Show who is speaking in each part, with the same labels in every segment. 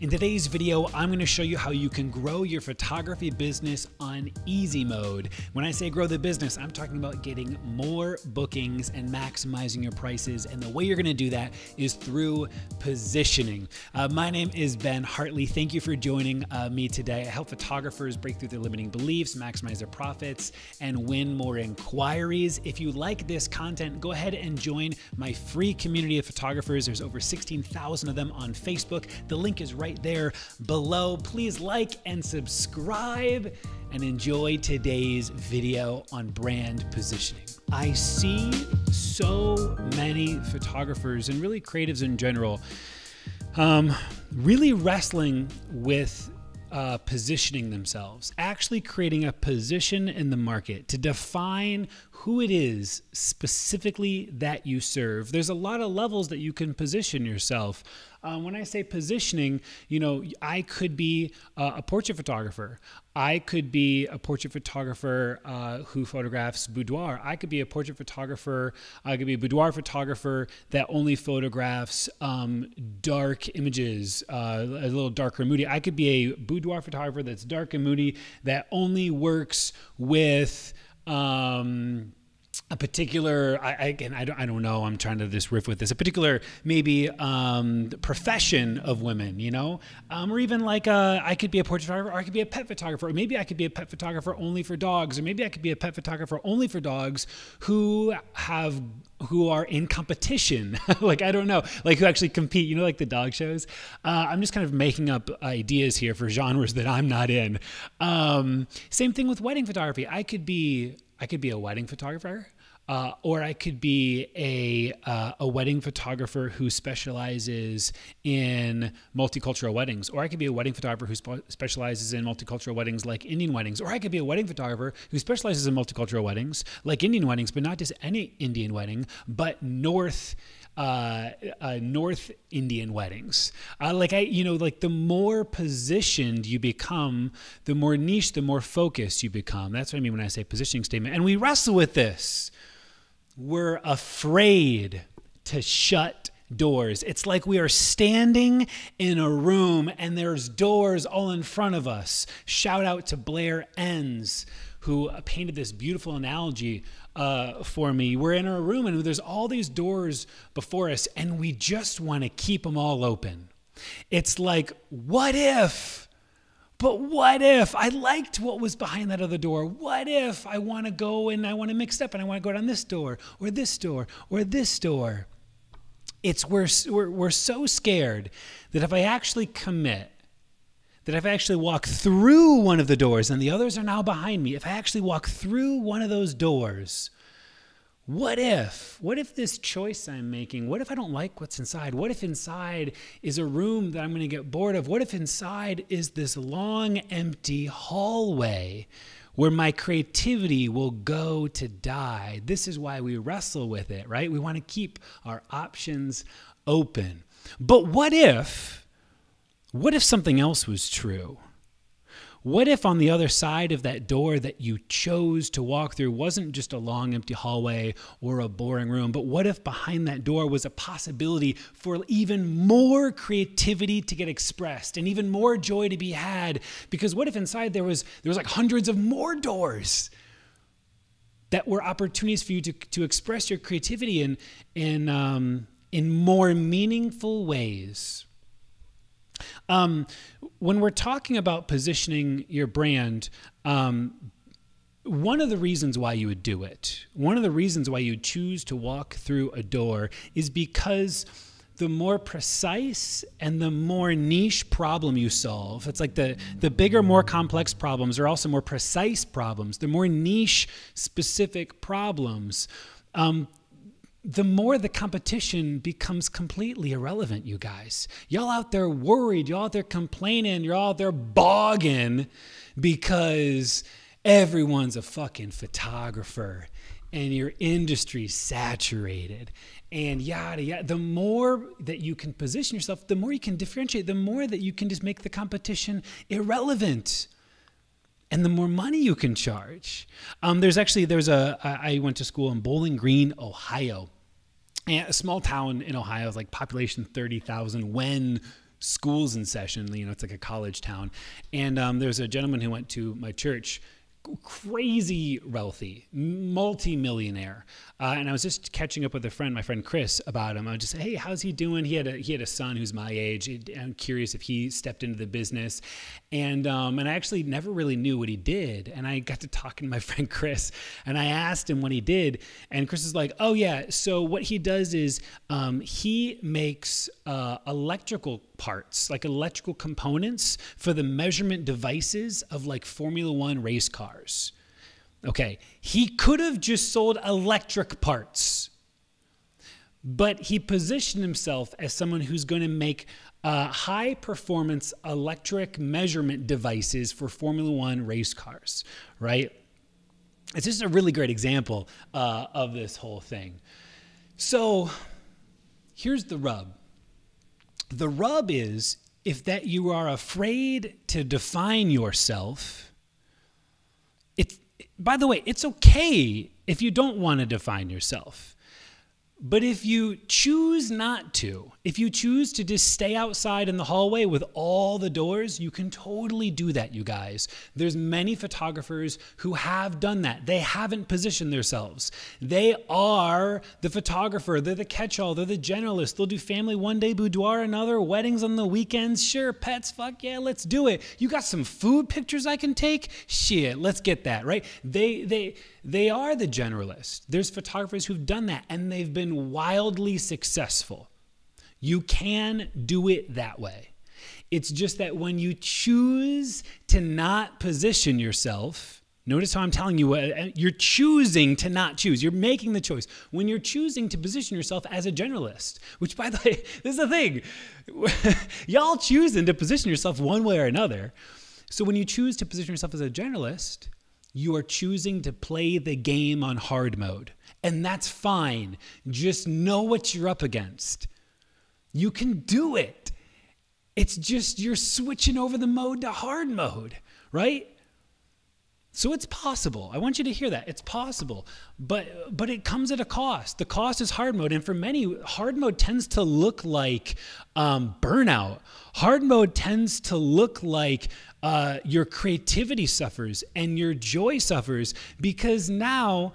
Speaker 1: In today's video, I'm going to show you how you can grow your photography business on easy mode. When I say grow the business, I'm talking about getting more bookings and maximizing your prices. And the way you're going to do that is through positioning. My name is Ben Hartley. Thank you for joining me today. I help photographers break through their limiting beliefs, maximize their profits, and win more inquiries. If you like this content, go ahead and join my free community of photographers. There's over 16,000 of them on Facebook. The link is right there below. Please like and subscribe and enjoy today's video on brand positioning. I see so many photographers and really creatives in general really wrestling with positioning themselves, actually creating a position in the market to define who it is specifically that you serve. There's a lot of levels that you can position yourself. When I say positioning, you know, I could be a portrait photographer. I could be a portrait photographer who photographs boudoir. I could be a portrait photographer. I could be a boudoir photographer that only photographs dark images, a little darker and moody. I could be a boudoir photographer that's dark and moody that only works with a particular, I don't know, I'm trying to just riff with this, a particular maybe profession of women, you know, or even like I could be a portrait photographer, or I could be a pet photographer, or maybe I could be a pet photographer only for dogs, or maybe I could be a pet photographer only for dogs who are in competition, like, I don't know, like who actually compete, you know, like the dog shows. I'm just kind of making up ideas here for genres that I'm not in. Same thing with wedding photography. I could be a wedding photographer, or I could be a wedding photographer who specializes in multicultural weddings, or I could be a wedding photographer who specializes in multicultural weddings like Indian weddings, or I could be a wedding photographer who specializes in multicultural weddings like Indian weddings, but not just any Indian wedding, but North Indian weddings. Like the more positioned you become, the more niche, the more focused you become. That's what I mean when I say positioning statement. And we wrestle with this. We're afraid to shut doors. It's like we are standing in a room and there's doors all in front of us. Shout out to Blair Enns, who painted this beautiful analogy for me. We're in our room and there's all these doors before us and we just want to keep them all open. It's like, what if? But what if I liked what was behind that other door? What if I want to go and I want to mix it up and I want to go down this door or this door or this door? We're so scared that if I actually commit, that if I actually walk through one of the doors and the others are now behind me, if I actually walk through one of those doors, what if this choice I'm making, what if I don't like what's inside? What if inside is a room that I'm going to get bored of? What if inside is this long, empty hallway where my creativity will go to die? This is why we wrestle with it, right? We want to keep our options open. But what if something else was true? What if on the other side of that door that you chose to walk through wasn't just a long empty hallway or a boring room, but what if behind that door was a possibility for even more creativity to get expressed and even more joy to be had? Because what if inside there was like hundreds of more doors that were opportunities for you to express your creativity in more meaningful ways? When we're talking about positioning your brand, one of the reasons why you would do it, one of the reasons why you choose to walk through a door is because the more precise and the more niche problem you solve, it's like the bigger, more complex problems are also more precise problems. The more niche specific problems, the more the competition becomes completely irrelevant, you guys. Y'all out there worried, y'all out there complaining, you're all out there bogging because everyone's a fucking photographer and your industry's saturated and yada, yada. The more that you can position yourself, the more you can differentiate, the more that you can just make the competition irrelevant. And the more money you can charge. I went to school in Bowling Green, Ohio. And a small town in Ohio, like population 30,000 when school's in session. It's like a college town. And there's a gentleman who went to my church, crazy wealthy, multi-millionaire. And I was just catching up with my friend Chris, about him. I was just say, hey, how's he doing? He had a son who's my age. I'm curious if he stepped into the business. And I actually never really knew what he did. And I got to talking to my friend Chris, and I asked him what he did. And Chris is like, oh yeah, so what he does is he makes electrical parts, like electrical components for the measurement devices of like Formula One race cars. Okay, he could have just sold electric parts, but he positioned himself as someone who's going to make high performance electric measurement devices for Formula One race cars, right? It's just a really great example of this whole thing. So here's the rub. The rub is if that you are afraid to define yourself. By the way, it's okay if you don't want to define yourself. But if you choose not to, if you choose to just stay outside in the hallway with all the doors, you can totally do that, you guys. There's many photographers who have done that. They haven't positioned themselves. They are the photographer. They're the catch-all. They're the generalist. They'll do family one day, boudoir another, weddings on the weekends. Sure, pets, fuck yeah, let's do it. You got some food pictures I can take? Shit, let's get that, right? They are the generalist. There's photographers who've done that, and they've been wildly successful. You can do it that way. It's just that when you choose to not position yourself, notice how I'm telling you, you're choosing to not choose. You're making the choice. When you're choosing to position yourself as a generalist, which, by the way, this is the thing. Y'all choosing to position yourself one way or another. So when you choose to position yourself as a generalist, you are choosing to play the game on hard mode. And that's fine. Just know what you're up against. You can do it. It's just you're switching over the mode to hard mode, right? So it's possible. I want you to hear that. It's possible. But it comes at a cost. The cost is hard mode. And for many, hard mode tends to look like burnout. Hard mode tends to look like your creativity suffers and your joy suffers because now,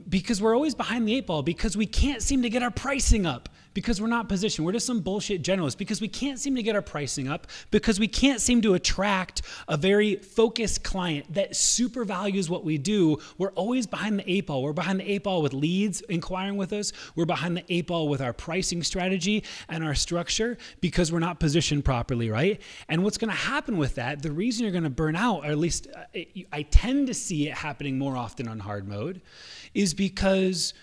Speaker 1: because we're always behind the eight ball, because we can't seem to get our pricing up, because we're not positioned. We're just some bullshit generalists, because we can't seem to get our pricing up, because we can't seem to attract a very focused client that super values what we do. We're always behind the eight ball. We're behind the eight ball with leads inquiring with us. We're behind the eight ball with our pricing strategy and our structure because we're not positioned properly, right? And what's going to happen with that, the reason you're going to burn out, or at least I tend to see it happening more often on hard mode, is because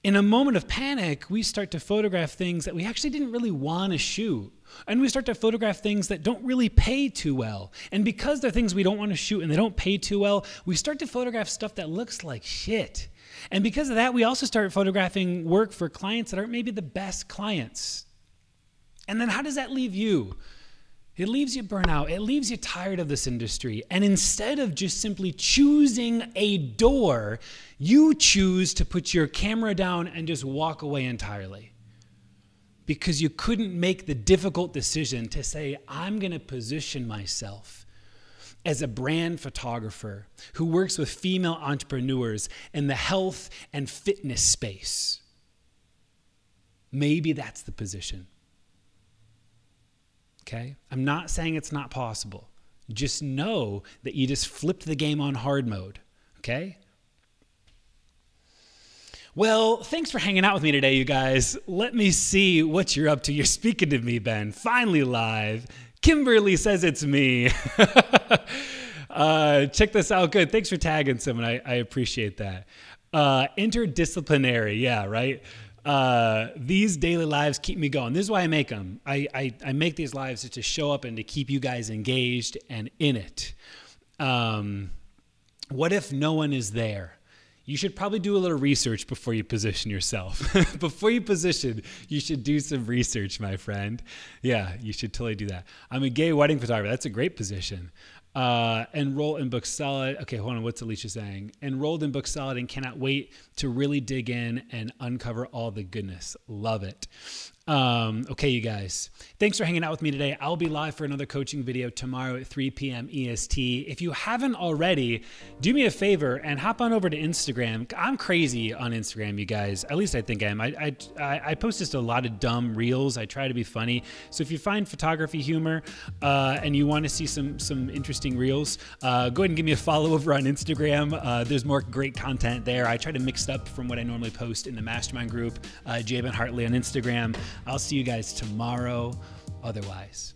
Speaker 1: in a moment of panic, we start to photograph things that we actually didn't really want to shoot. And we start to photograph things that don't really pay too well. And because they're things we don't want to shoot and they don't pay too well, we start to photograph stuff that looks like shit. And because of that, we also start photographing work for clients that aren't maybe the best clients. And then how does that leave you? It leaves you burnt out. It leaves you tired of this industry. And instead of just simply choosing a door, you choose to put your camera down and just walk away entirely. Because you couldn't make the difficult decision to say, I'm going to position myself as a brand photographer who works with female entrepreneurs in the health and fitness space. Maybe that's the position. Okay? I'm not saying it's not possible. Just know that you just flipped the game on hard mode. Okay? Well, thanks for hanging out with me today, you guys. Let me see what you're up to. You're speaking to me, Ben. Finally live. Kimberly says it's me. Check this out. Good. Thanks for tagging someone. I appreciate that. Interdisciplinary. Yeah, right? These daily lives keep me going. This is why I make them. I make these lives just to show up and to keep you guys engaged and in it. What if no one is there? You should probably do a little research before you position yourself. Before you position, you should do some research, my friend. Yeah, you should totally do that. I'm a gay wedding photographer. That's a great position. Enroll in Booksolid. Okay, hold on. What's Alicia saying? Enrolled in Booksolid and cannot wait to really dig in and uncover all the goodness. Love it. Okay, you guys, thanks for hanging out with me today. I'll be live for another coaching video tomorrow at 3 p.m. EST. If you haven't already, do me a favor and hop on over to Instagram. I'm crazy on Instagram, you guys. At least I think I am. I post just a lot of dumb reels. I try to be funny. So if you find photography humor and you want to see some interesting reels, go ahead and give me a follow over on Instagram. There's more great content there. I try to mix it up from what I normally post in the mastermind group, Jabin Hartley on Instagram. I'll see you guys tomorrow. Otherwise.